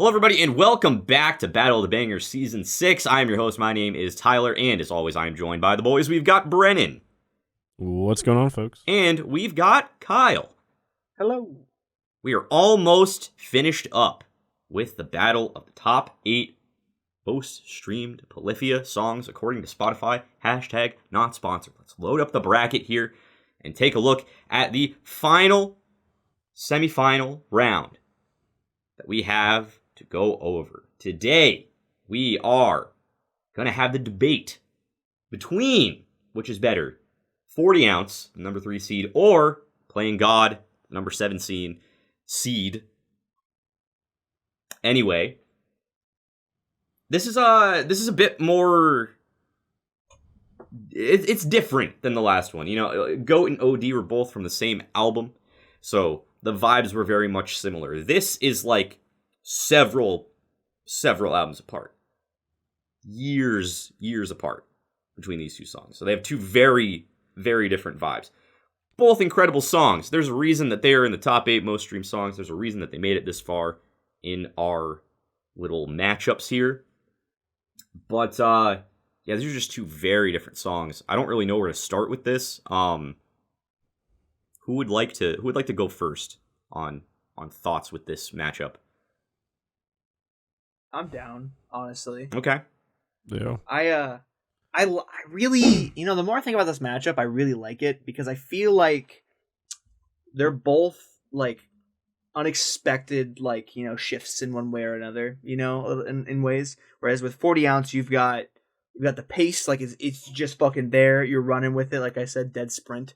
Hello, everybody, and welcome back to Battle of the Bangers Season 6. I am your host. My name is Tyler, and as always, I am joined by the boys. We've got Brennan. What's going on, folks? And we've got Kyle. Hello. We are almost finished up with the battle of the top 8 most streamed Polyphia songs according to Spotify. Hashtag not sponsored. Let's load up the bracket here and take a look at the final semifinal round that we have to go over. Today, we are going to have the debate between which is better, 40 ounce, number 3 seed, or Playing God, number 7 seed. Anyway, this is a bit more. It's different than the last one. You know, Goat and OD were both from the same album, so the vibes were very much similar. This is like several albums apart, years apart between these two songs. So they have two very, very different vibes. Both incredible songs. There's a reason that they are in the top 8 most streamed songs. There's a reason that they made it this far in our little matchups here. But yeah, these are just two very different songs. I don't really know where to start with this. Who would like to go first on thoughts with this matchup? I'm down, honestly. Okay. Yeah. I really, the more I think about this matchup, I really like it because I feel like they're both like unexpected, shifts in one way or another, in ways. Whereas with 40 ounce, you've got the pace, like it's just fucking there. You're running with it, like I said, dead sprint.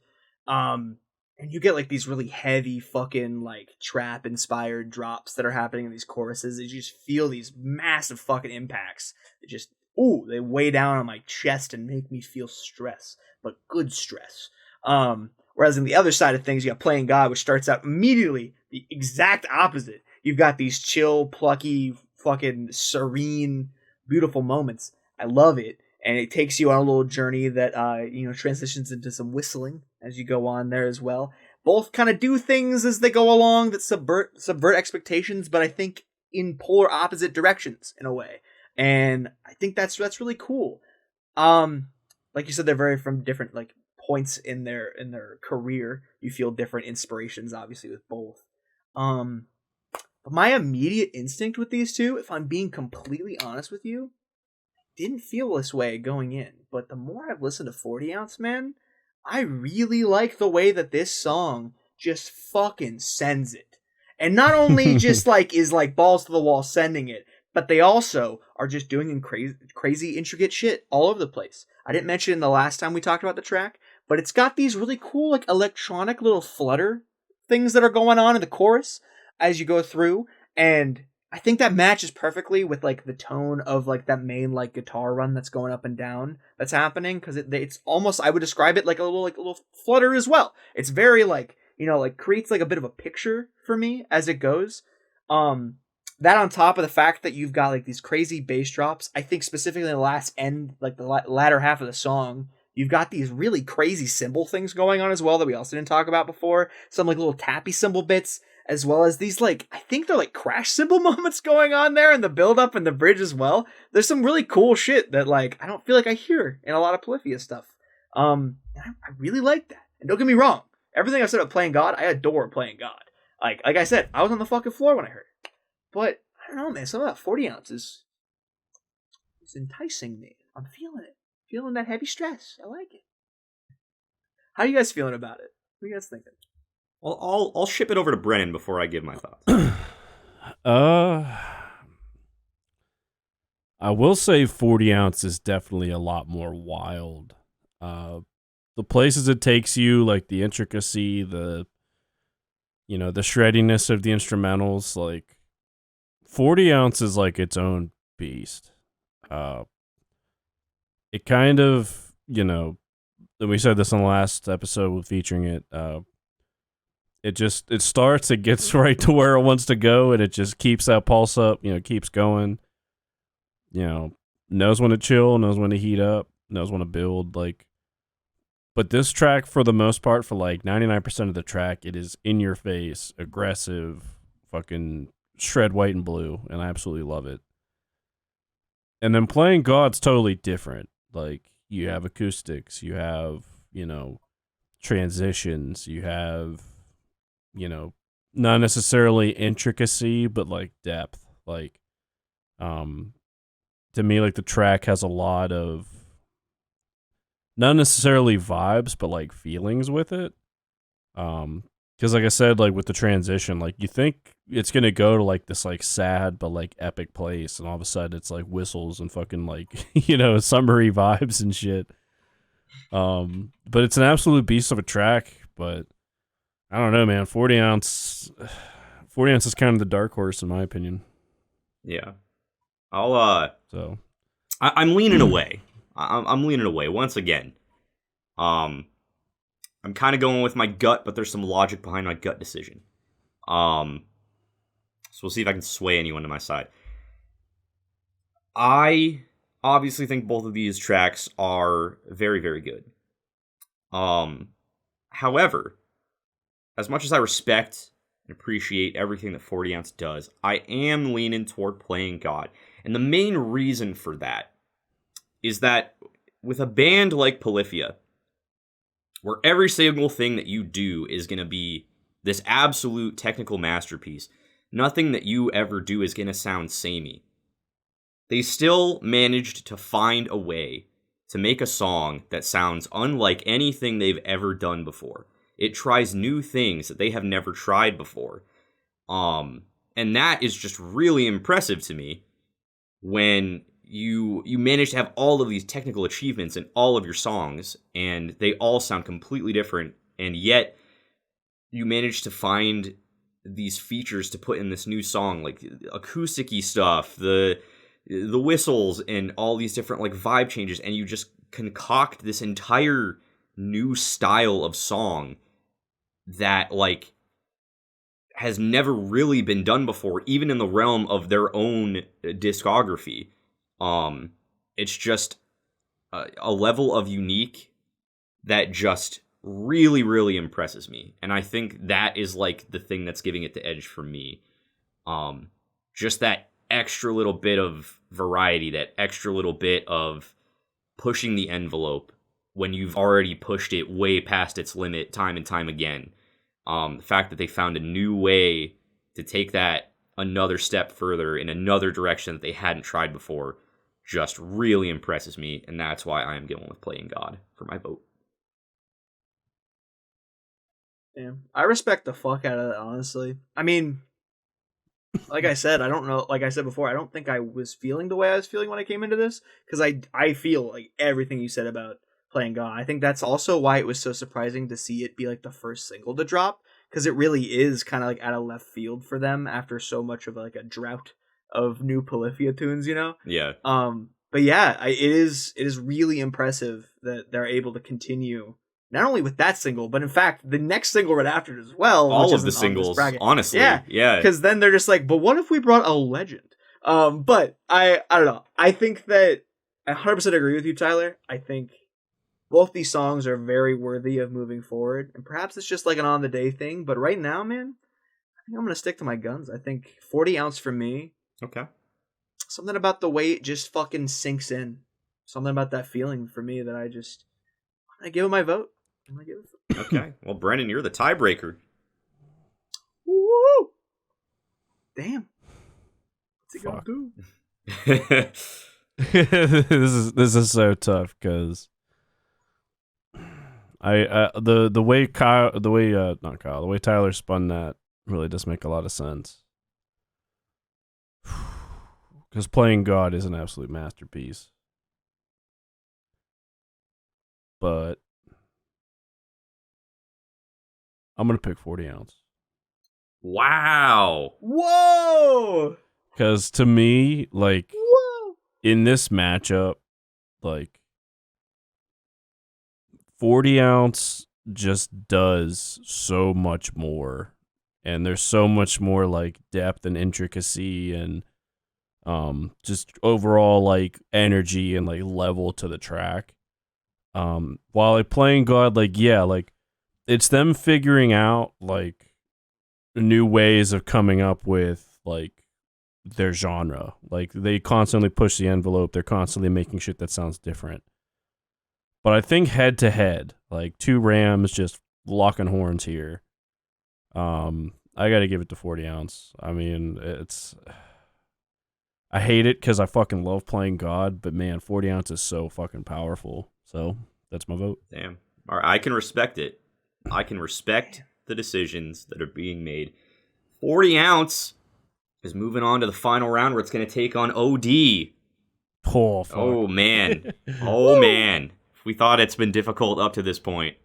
And you get like these really heavy fucking like trap inspired drops that are happening in these choruses. You just feel these massive fucking impacts. They weigh down on my chest and make me feel stress, but good stress. Whereas on the other side of things, you got Playing God, which starts out immediately the exact opposite. You've got these chill, plucky, fucking serene, beautiful moments. I love it. And it takes you on a little journey that, transitions into some whistling as you go on there as well. Both kind of do things as they go along that subvert expectations, but I think in polar opposite directions in a way. And I think that's really cool. Like you said, they're very from different like points in their career. You feel different inspirations, obviously, with both. But my immediate instinct with these two, if I'm being completely honest with you, didn't feel this way going in, but the more I've listened to 40 ounce, man, I really like the way that this song just fucking sends it. And not only just like is like balls to the wall sending it, but they also are just doing crazy intricate shit all over the place. I didn't mention in the last time we talked about the track, but it's got these really cool like electronic little flutter things that are going on in the chorus as you go through, and I think that matches perfectly with like the tone of like that main like guitar run that's going up and down that's happening, because it's almost, I would describe it like a little flutter as well. It's very like, creates like a bit of a picture for me as it goes. That on top of the fact that you've got like these crazy bass drops, I think specifically in the last end, like the latter half of the song, you've got these really crazy cymbal things going on as well that we also didn't talk about before. Some like little tappy cymbal bits, as well as these like, I think they're like crash cymbal moments going on there in the build up and the bridge as well. There's some really cool shit that like I don't feel like I hear in a lot of Polyphia stuff. I really like that. And don't get me wrong, everything I've said about Playing God, I adore Playing God. Like I said, I was on the fucking floor when I heard it. But I don't know, man. Some of that 40 ounces is enticing me. I'm feeling it. Feeling that heavy stress. I like it. How are you guys feeling about it? What are you guys thinking? Well, I'll ship it over to Brennan before I give my thoughts. I will say 40 ounce is definitely a lot more wild. The places it takes you, like the intricacy, the shreddiness of the instrumentals, like 40 ounce is like its own beast. It kind of, we said this on the last episode with featuring it, it starts, it gets right to where it wants to go, and it just keeps that pulse up, keeps going, knows when to chill, knows when to heat up, knows when to build, but this track, for the most part, for like 99% of the track, it is in your face, aggressive, fucking shred white and blue, and I absolutely love it. And then Playing God's totally different. Like, you have acoustics, you have, transitions, you have, not necessarily intricacy, but like depth. Like, to me, like the track has a lot of not necessarily vibes, but like feelings with it. Because like I said, like with the transition, like you think it's gonna go to like this like sad but like epic place, and all of a sudden it's like whistles and fucking like summery vibes and shit. But it's an absolute beast of a track. But I don't know, man. 40 ounce is kind of the dark horse in my opinion. Yeah, I'm leaning away. I'm leaning away once again. I'm kind of going with my gut, but there's some logic behind my gut decision. So we'll see if I can sway anyone to my side. I obviously think both of these tracks are very, very good. However, as much as I respect and appreciate everything that 40 Ounce does, I am leaning toward Playing God. And the main reason for that is that with a band like Polyphia, where every single thing that you do is going to be this absolute technical masterpiece, nothing that you ever do is going to sound samey. They still managed to find a way to make a song that sounds unlike anything they've ever done before. It tries new things that they have never tried before. And that is just really impressive to me when you manage to have all of these technical achievements in all of your songs, and they all sound completely different, and yet you manage to find these features to put in this new song, like acoustic-y stuff, the whistles, and all these different like vibe changes, and you just concoct this entire new style of song that like has never really been done before, even in the realm of their own discography. It's just a level of unique that just really, really impresses me. And I think that is like the thing that's giving it the edge for me. Just that extra little bit of variety, that extra little bit of pushing the envelope when you've already pushed it way past its limit time and time again. The fact that they found a new way to take that another step further in another direction that they hadn't tried before just really impresses me, and that's why I am going with Playing God for my vote. Damn. I respect the fuck out of that, honestly. I mean, like I said, I don't know, like I said before, I don't think I was feeling the way I was feeling when I came into this, because I feel like everything you said about Playing God. I think that's also why it was so surprising to see it be like the first single to drop, because it really is kind of like out of left field for them after so much of like a drought of new Polyphia tunes, Yeah. But yeah, it is really impressive that they're able to continue not only with that single, but in fact the next single right after it as well. All of the singles, honestly. Yeah. Because then they're just like, but what if we brought a legend? But I don't know. I think that I 100% agree with you, Tyler. I think both these songs are very worthy of moving forward, and perhaps it's just like an on the day thing. But right now, man, I think I'm gonna stick to my guns. I think 40 Ounce for me. Okay. Something about the way it just fucking sinks in. Something about that feeling for me that I'm gonna give it my vote. Okay. Well, Brennan, you're the tiebreaker. Woo! Damn. What's he gonna Fuck. do? This is so tough because the way Tyler spun that really does make a lot of sense. Because Playing God is an absolute masterpiece. But I'm going to pick 40 Ounce. Wow. Whoa! Because to me, like, Whoa! in this matchup, like, 40 Ounce just does so much more. And there's so much more, like, depth and intricacy and just overall, like, energy and, like, level to the track. While, like, Playing God, like, yeah, like, it's them figuring out, like, new ways of coming up with, like their genre. Like they constantly push the envelope. They're constantly making shit that sounds different. But I think head to head, like 2 Rams just locking horns here. I got to give it to 40 ounce. I mean, I hate it because I fucking love playing God, but man, 40 ounce is so fucking powerful. So that's my vote. Damn. All right, I can respect it. I can respect the decisions that are being made. 40 ounce is moving on to the final round where it's going to take on OD. Oh, fuck. Oh, man. Oh, man. We thought it's been difficult up to this point.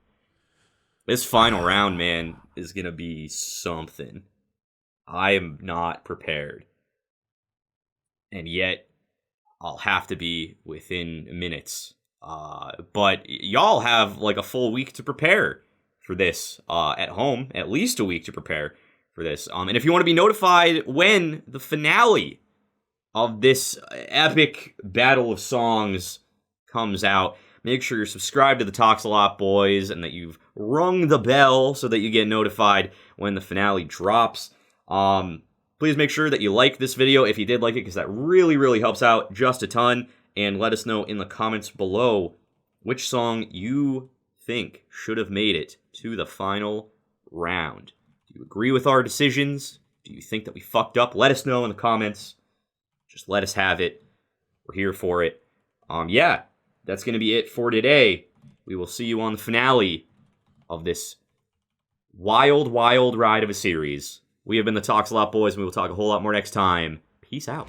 This final round, man, is going to be something. I am not prepared. And yet, I'll have to be within minutes. But y'all have like a full week to prepare for this at home. At least a week to prepare for this. And if you want to be notified when the finale of this epic battle of songs comes out, make sure you're subscribed to the Talks a Lot Boys and that you've rung the bell so that you get notified when the finale drops. Please make sure that you like this video if you did like it, because that really, really helps out just a ton. And let us know in the comments below which song you think should have made it to the final round. Do you agree with our decisions? Do you think that we fucked up? Let us know in the comments. Just let us have it. We're here for it. Yeah, that's going to be it for today. We will see you on the finale of this wild, wild ride of a series. We have been the Talks a Lot Boys, and we will talk a whole lot more next time. Peace out.